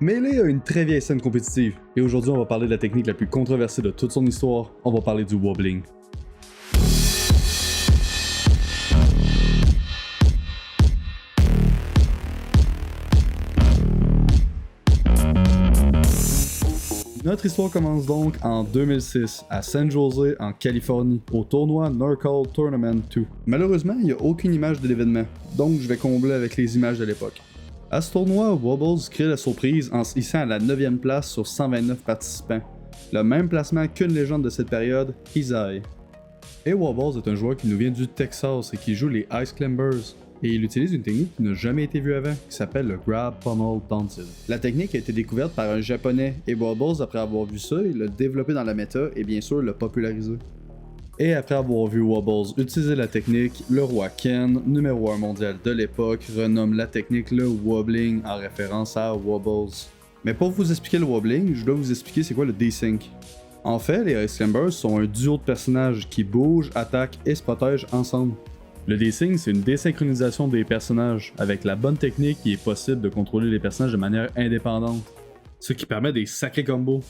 Melee a une très vieille scène compétitive, et aujourd'hui on va parler de la technique la plus controversée de toute son histoire, on va parler du wobbling. Notre histoire commence donc en 2006 à San Jose en Californie au tournoi Norcal Tournament 2. Malheureusement, il n'y a aucune image de l'événement, donc je vais combler avec les images de l'époque. À ce tournoi, Wobbles crée la surprise en se hissant à la 9e place sur 129 participants, le même placement qu'une légende de cette période, Isai. Et Wobbles est un joueur qui nous vient du Texas et qui joue les Ice Climbers, et il utilise une technique qui n'a jamais été vue avant, qui s'appelle le Grab Pummel Taunted. La technique a été découverte par un japonais, et Wobbles, après avoir vu ça, il l'a développé dans la méta et bien sûr l'a popularisé. Et après avoir vu Wobbles utiliser la technique, le roi Ken, numéro 1 mondial de l'époque, renomme la technique le wobbling en référence à Wobbles. Mais pour vous expliquer le wobbling, je dois vous expliquer c'est quoi le desync. En fait, les Ice Climbers sont un duo de personnages qui bougent, attaquent et se protègent ensemble. Le desync, c'est une désynchronisation des personnages. Avec la bonne technique, il est possible de contrôler les personnages de manière indépendante, ce qui permet des sacrés combos.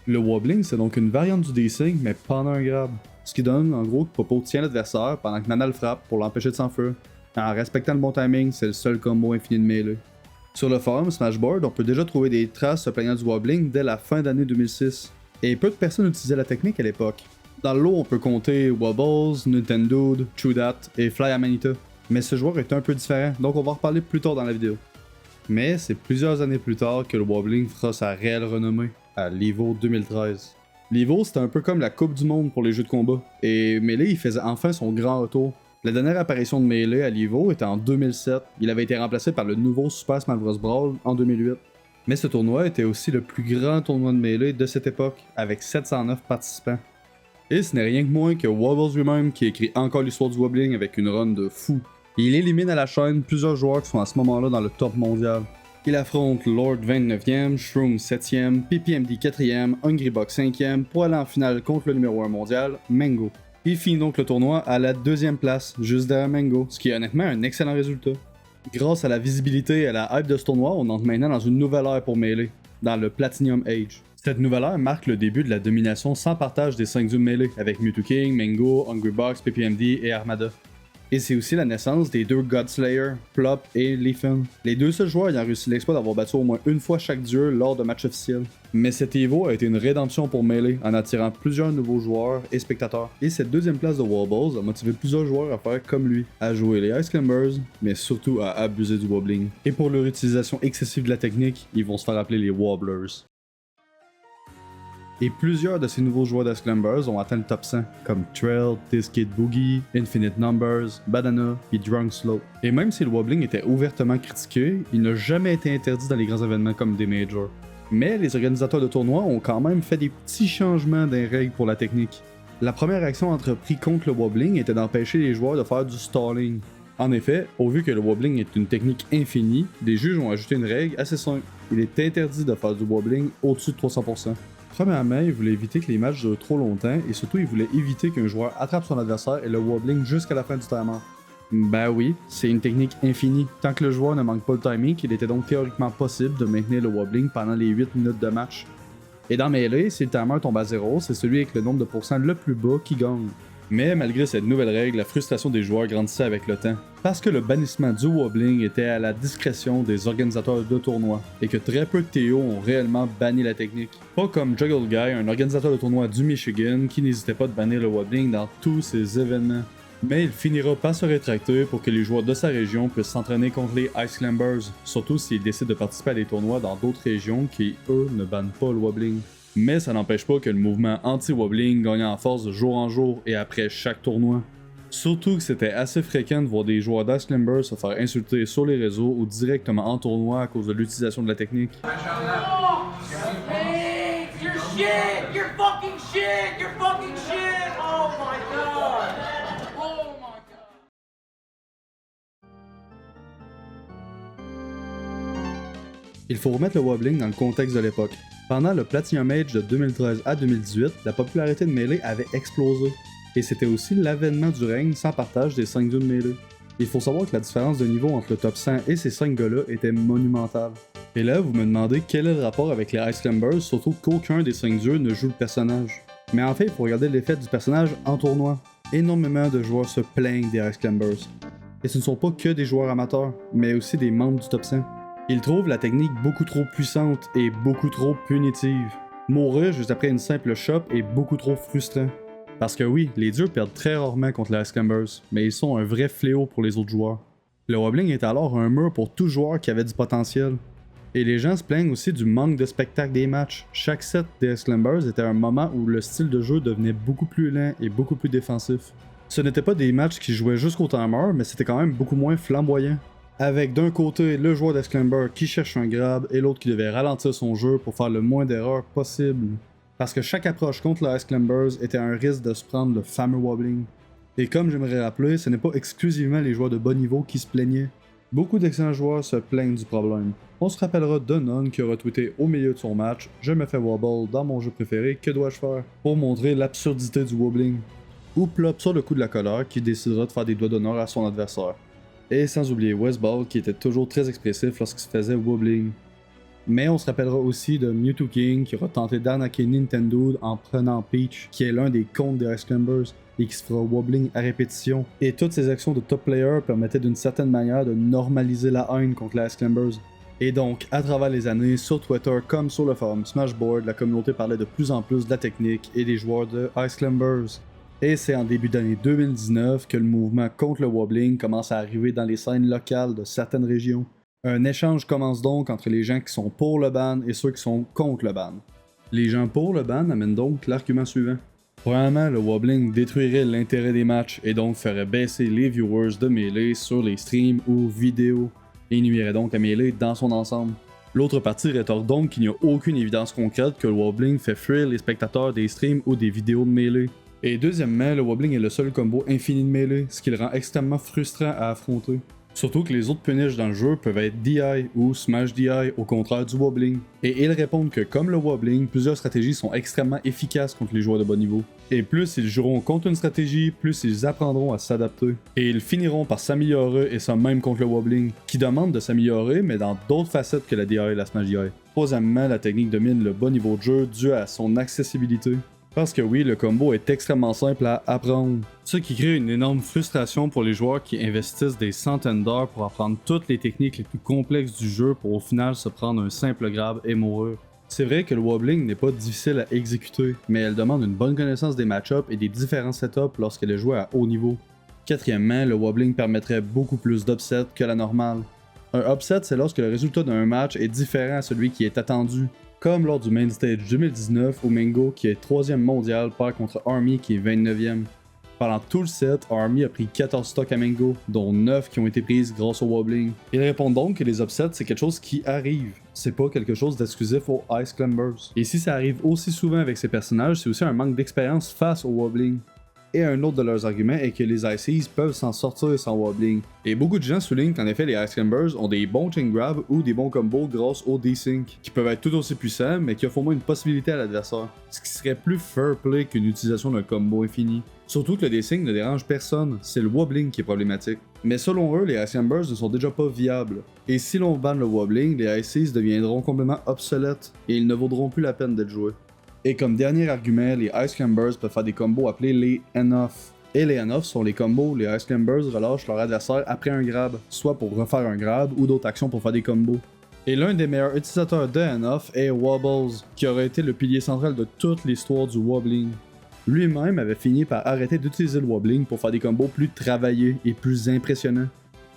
Le wobbling, c'est donc une variante du desync, mais pendant un grab. Ce qui donne en gros que Popo tient l'adversaire pendant que Nana le frappe pour l'empêcher de s'enfuir. En respectant le bon timing, c'est le seul combo infini de Melee. Sur le forum Smashboard, on peut déjà trouver des traces se plaignant du wobbling dès la fin d'année 2006. Et peu de personnes utilisaient la technique à l'époque. Dans le lot, on peut compter Wobbles, Nintendo, True Dat et Fly Amanita. Mais ce joueur est un peu différent, donc on va en reparler plus tard dans la vidéo. Mais c'est plusieurs années plus tard que le wobbling fera sa réelle renommée, à l'Evo 2013. L'Evo, c'était un peu comme la Coupe du Monde pour les jeux de combat, et Melee il faisait enfin son grand retour. La dernière apparition de Melee à l'Evo était en 2007, il avait été remplacé par le nouveau Super Smash Bros. Brawl en 2008. Mais ce tournoi était aussi le plus grand tournoi de Melee de cette époque, avec 709 participants. Et ce n'est rien que moins que Wobbles lui-même qui écrit encore l'histoire du wobbling avec une run de fou. Il élimine à la chaîne plusieurs joueurs qui sont à ce moment-là dans le top mondial. Il affronte Lord 29e, Shroom 7e, PPMD 4e, Hungrybox 5e pour aller en finale contre le numéro 1 mondial, Mango. Il finit donc le tournoi à la 2e place, juste derrière Mango, ce qui est honnêtement un excellent résultat. Grâce à la visibilité et à la hype de ce tournoi, on entre maintenant dans une nouvelle ère pour Melee, dans le Platinum Age. Cette nouvelle ère marque le début de la domination sans partage des 5 dunes Melee, avec Mewtwo King, Mango, Hungrybox, PPMD et Armada. Et c'est aussi la naissance des deux Godslayer, Plop et Leafin. Les deux seuls joueurs ayant réussi l'exploit d'avoir battu au moins une fois chaque dieu lors de matchs officiels. Mais cet Evo a été une rédemption pour Melee en attirant plusieurs nouveaux joueurs et spectateurs. Et cette deuxième place de Wobbles a motivé plusieurs joueurs à faire comme lui, à jouer les Ice Climbers, mais surtout à abuser du wobbling. Et pour leur utilisation excessive de la technique, ils vont se faire appeler les Wobblers. Et plusieurs de ces nouveaux joueurs d'Ice Climbers ont atteint le top 100, comme Trail, This Kid Boogie, Infinite Numbers, Badana et Drunk Slow. Et même si le wobbling était ouvertement critiqué, il n'a jamais été interdit dans les grands événements comme des majors. Mais les organisateurs de tournois ont quand même fait des petits changements des règles pour la technique. La première action entreprise contre le wobbling était d'empêcher les joueurs de faire du stalling. En effet, au vu que le wobbling est une technique infinie, les juges ont ajouté une règle assez simple. Il est interdit de faire du wobbling au-dessus de 300%. Premièrement, ils voulaient éviter que les matchs durent trop longtemps et surtout ils voulaient éviter qu'un joueur attrape son adversaire et le wobbling jusqu'à la fin du timer. Ben oui, c'est une technique infinie. Tant que le joueur ne manque pas le timing, il était donc théoriquement possible de maintenir le wobbling pendant les 8 minutes de match. Et dans Melee, si le timer tombe à 0, c'est celui avec le nombre de pourcents le plus bas qui gagne. Mais malgré cette nouvelle règle, la frustration des joueurs grandissait avec le temps. Parce que le bannissement du wobbling était à la discrétion des organisateurs de tournois, et que très peu de TO ont réellement banni la technique. Pas comme Juggle Guy, un organisateur de tournoi du Michigan, qui n'hésitait pas de bannir le wobbling dans tous ses événements. Mais il finira par se rétracter pour que les joueurs de sa région puissent s'entraîner contre les Ice Climbers, surtout s'ils décident de participer à des tournois dans d'autres régions qui, eux, ne bannent pas le wobbling. Mais ça n'empêche pas que le mouvement anti-wobbling gagne en force de jour en jour et après chaque tournoi. Surtout que c'était assez fréquent de voir des joueurs d'Ice Climbers se faire insulter sur les réseaux ou directement en tournoi à cause de l'utilisation de la technique. Hey, you're shit! You're fucking shit! You're fucking shit! Oh my god! Il faut remettre le wobbling dans le contexte de l'époque. Pendant le Platinum Age de 2013 à 2018, la popularité de Melee avait explosé, et c'était aussi l'avènement du règne sans partage des 5 dieux de Melee. Il faut savoir que la différence de niveau entre le top 100 et ces 5 gars-là était monumentale. Et là, vous me demandez quel est le rapport avec les Ice Climbers, surtout qu'aucun des 5 dieux ne joue le personnage. Mais en fait, il faut regarder l'effet du personnage en tournoi. Énormément de joueurs se plaignent des Ice Climbers. Et ce ne sont pas que des joueurs amateurs, mais aussi des membres du top 100. Ils trouvent la technique beaucoup trop puissante et beaucoup trop punitive. Mourir juste après une simple chop est beaucoup trop frustrant. Parce que oui, les dieux perdent très rarement contre les Ice Climbers, mais ils sont un vrai fléau pour les autres joueurs. Le wobbling est alors un mur pour tout joueur qui avait du potentiel. Et les gens se plaignent aussi du manque de spectacle des matchs. Chaque set des Ice Climbers était un moment où le style de jeu devenait beaucoup plus lent et beaucoup plus défensif. Ce n'étaient pas des matchs qui jouaient jusqu'au timer, mais c'était quand même beaucoup moins flamboyant. Avec d'un côté le joueur d'Ice Climber qui cherche un grab et l'autre qui devait ralentir son jeu pour faire le moins d'erreurs possible. Parce que chaque approche contre les Ice Climbers était un risque de se prendre le fameux wobbling. Et comme j'aimerais rappeler, ce n'est pas exclusivement les joueurs de bas niveau qui se plaignaient. Beaucoup d'excellents joueurs se plaignent du problème. On se rappellera d'Unknown qui aura tweeté au milieu de son match « Je me fais wobble dans mon jeu préféré, que dois-je faire ?» pour montrer l'absurdité du wobbling. Ou Plop sur le coup de la colère qui décidera de faire des doigts d'honneur à son adversaire. Et sans oublier Westball qui était toujours très expressif lorsqu'il se faisait wobbling. Mais on se rappellera aussi de Mewtwo King qui aura tenté d'arnaquer Nintendo en prenant Peach, qui est l'un des comptes des Ice Climbers, et qui se fera wobbling à répétition. Et toutes ces actions de top player permettaient d'une certaine manière de normaliser la haine contre les Ice Climbers. Et donc, à travers les années, sur Twitter comme sur le forum Smashboard, la communauté parlait de plus en plus de la technique et des joueurs de Ice Climbers. Et c'est en début d'année 2019 que le mouvement contre le wobbling commence à arriver dans les scènes locales de certaines régions. Un échange commence donc entre les gens qui sont pour le ban et ceux qui sont contre le ban. Les gens pour le ban amènent donc l'argument suivant. Premièrement, le wobbling détruirait l'intérêt des matchs et donc ferait baisser les viewers de Melee sur les streams ou vidéos et nuirait donc à Melee dans son ensemble. L'autre partie rétorque donc qu'il n'y a aucune évidence concrète que le wobbling fait fuir les spectateurs des streams ou des vidéos de Melee. Et deuxièmement, le wobbling est le seul combo infini de Melee, ce qui le rend extrêmement frustrant à affronter. Surtout que les autres punishes dans le jeu peuvent être DI ou Smash DI au contraire du wobbling. Et ils répondent que comme le wobbling, plusieurs stratégies sont extrêmement efficaces contre les joueurs de bas niveau. Et plus ils joueront contre une stratégie, plus ils apprendront à s'adapter. Et ils finiront par s'améliorer et ça même contre le wobbling, qui demande de s'améliorer mais dans d'autres facettes que la DI et la Smash DI. Troisièmement, la technique domine le bas niveau de jeu dû à son accessibilité. Parce que oui, le combo est extrêmement simple à apprendre, ce qui crée une énorme frustration pour les joueurs qui investissent des centaines d'heures pour apprendre toutes les techniques les plus complexes du jeu pour au final se prendre un simple grab et mourir. C'est vrai que le wobbling n'est pas difficile à exécuter, mais elle demande une bonne connaissance des match-ups et des différents setups lorsqu'elle est jouée à haut niveau. Quatrièmement, le wobbling permettrait beaucoup plus d'upsets que la normale. Un upset, c'est lorsque le résultat d'un match est différent à celui qui est attendu. Comme lors du Main Stage 2019 où Mingo, qui est 3e mondial, perd contre Army qui est 29e. Pendant tout le set, Army a pris 14 stocks à Mingo, dont 9 qui ont été prises grâce au wobbling. Ils répondent donc que les upsets c'est quelque chose qui arrive, c'est pas quelque chose d'exclusif aux Ice Climbers. Et si ça arrive aussi souvent avec ces personnages, c'est aussi un manque d'expérience face au wobbling. Et un autre de leurs arguments est que les ICs peuvent s'en sortir sans wobbling. Et beaucoup de gens soulignent qu'en effet les Ice Climbers ont des bons chain grabs ou des bons combos grâce au desync, qui peuvent être tout aussi puissants mais qui offrent au moins une possibilité à l'adversaire. Ce qui serait plus fair play qu'une utilisation d'un combo infini. Surtout que le desync ne dérange personne, c'est le wobbling qui est problématique. Mais selon eux, les Ice Climbers ne sont déjà pas viables. Et si l'on banne le wobbling, les ICs deviendront complètement obsolètes et ils ne vaudront plus la peine d'être joués. Et comme dernier argument, les Ice Climbers peuvent faire des combos appelés les end-off. Et les end-off sont les combos où les Ice Climbers relâchent leur adversaire après un grab, soit pour refaire un grab ou d'autres actions pour faire des combos. Et l'un des meilleurs utilisateurs de end-off est Wobbles, qui aurait été le pilier central de toute l'histoire du wobbling. Lui-même avait fini par arrêter d'utiliser le wobbling pour faire des combos plus travaillés et plus impressionnants.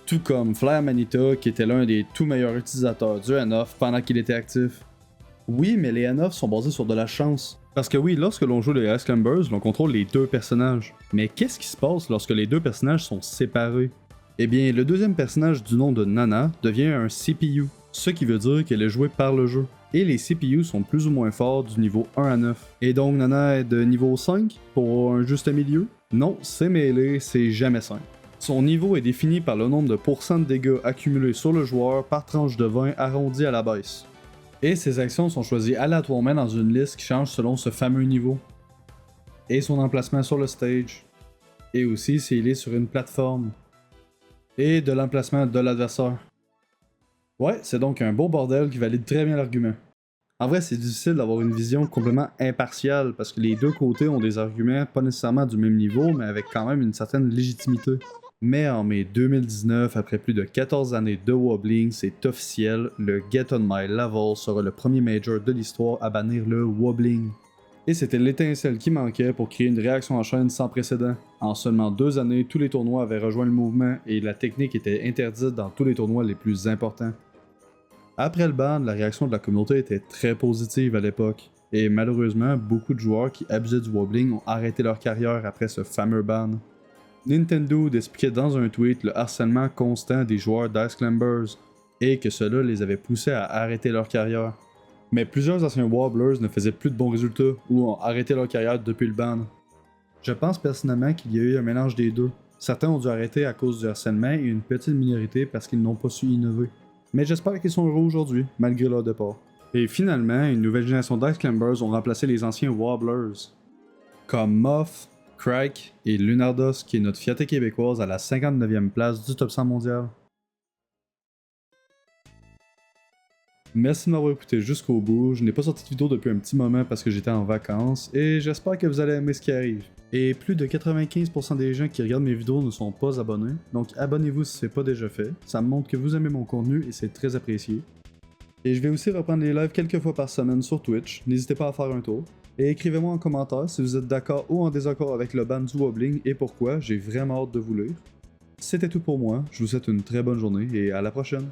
Tout comme Flair Manita, qui était l'un des tout meilleurs utilisateurs du end-off pendant qu'il était actif. Oui, mais les end-off sont basés sur de la chance. Parce que oui, lorsque l'on joue les Ice Climbers, l'on contrôle les deux personnages. Mais qu'est-ce qui se passe lorsque les deux personnages sont séparés? Eh bien, le deuxième personnage du nom de Nana devient un CPU, ce qui veut dire qu'elle est jouée par le jeu. Et les CPU sont plus ou moins forts du niveau 1 à 9. Et donc Nana est de niveau 5 pour un juste milieu? Non, c'est mêlé, c'est jamais 5. Son niveau est défini par le nombre de pourcents de dégâts accumulés sur le joueur par tranche de 20 arrondi à la baisse. Et ses actions sont choisies aléatoirement dans une liste qui change selon ce fameux niveau. Et son emplacement sur le stage. Et aussi s'il est sur une plateforme. Et de l'emplacement de l'adversaire. Ouais, c'est donc un beau bordel qui valide très bien l'argument. En vrai, c'est difficile d'avoir une vision complètement impartiale parce que les deux côtés ont des arguments pas nécessairement du même niveau, mais avec quand même une certaine légitimité. Mais en mai 2019, après plus de 14 années de wobbling, c'est officiel, le Get On My Level sera le premier major de l'histoire à bannir le wobbling. Et c'était l'étincelle qui manquait pour créer une réaction en chaîne sans précédent. En seulement 2 années, tous les tournois avaient rejoint le mouvement et la technique était interdite dans tous les tournois les plus importants. Après le ban, la réaction de la communauté était très positive à l'époque, et malheureusement, beaucoup de joueurs qui abusaient du wobbling ont arrêté leur carrière après ce fameux ban. Nintendo expliquait dans un tweet le harcèlement constant des joueurs d'Ice Climbers, et que cela les avait poussés à arrêter leur carrière. Mais plusieurs anciens wobblers ne faisaient plus de bons résultats, ou ont arrêté leur carrière depuis le ban. Je pense personnellement qu'il y a eu un mélange des deux. Certains ont dû arrêter à cause du harcèlement et une petite minorité parce qu'ils n'ont pas su innover. Mais j'espère qu'ils sont heureux aujourd'hui, malgré leur départ. Et finalement, une nouvelle génération d'Ice Climbers ont remplacé les anciens Wobblers. Comme Moth, Crike et Lunardos, qui est notre fierté québécoise à la 59e place du top 100 mondial. Merci de m'avoir écouté jusqu'au bout. Je n'ai pas sorti de vidéo depuis un petit moment parce que j'étais en vacances et j'espère que vous allez aimer ce qui arrive. Et plus de 95% des gens qui regardent mes vidéos ne sont pas abonnés, donc abonnez-vous si ce n'est pas déjà fait. Ça me montre que vous aimez mon contenu et c'est très apprécié. Et je vais aussi reprendre les lives quelques fois par semaine sur Twitch, n'hésitez pas à faire un tour. Et écrivez-moi en commentaire si vous êtes d'accord ou en désaccord avec le ban du wobbling et pourquoi, j'ai vraiment hâte de vous lire. C'était tout pour moi, je vous souhaite une très bonne journée et à la prochaine.